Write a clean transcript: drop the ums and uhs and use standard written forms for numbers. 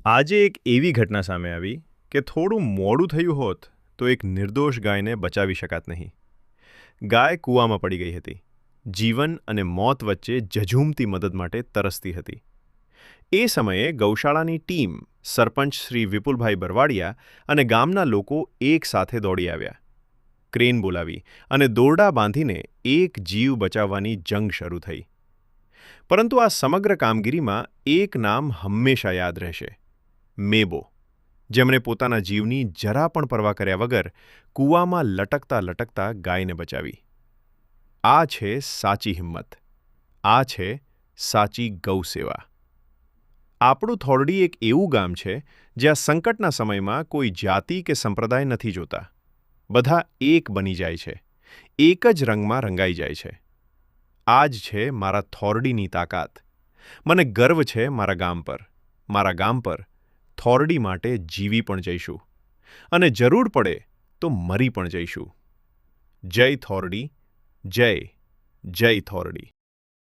આજે એક એવી ઘટના સામે આવી કે થોડું મોડું થયું હોત તો એક નિર્દોષ ગાયને બચાવી શકાત નહીં. ગાય કૂવામાં પડી ગઈ હતી. જીવન અને મોત વચ્ચે ઝઝૂમતી મદદ માટે તરસતી હતી. એ સમયે ગૌશાળાની ટીમ, સરપંચ શ્રી વિપુલભાઈ બરવાડિયા અને ગામના લોકો એક સાથે દોડી આવ્યા. ક્રેન બોલાવી અને દોરડા બાંધીને એક જીવ બચાવવાની જંગ શરૂ થઈ. પરંતુ આ સમગ્ર કામગીરીમાં એક નામ હંમેશા યાદ રહેશે: મેબો, જેમણે પોતાના જીવની જરા પણ પરવા કર્યા વગર કૂવામાં લટકતા લટકતા ગાયને બચાવી. આ છે સાચી હિંમત. આ છે સાચી ગૌસેવા. આપણું થોરડી એક એવું ગામ છે જ્યાં સંકટના સમયમાં કોઈ જાતિ કે સંપ્રદાય નથી જોતા. બધા એક બની જાય છે, એક જ રંગમાં રંગાઈ જાય છે. આ જ છે મારા થોરડીની તાકાત. મને ગર્વ છે મારા ગામ પર. મારા ગામ પર થોરડી માટે જીવી પણ જઈશું, અને જરૂર પડે તો મરી પણ જઈશું. જય થોરડી, જય જય થોરડી.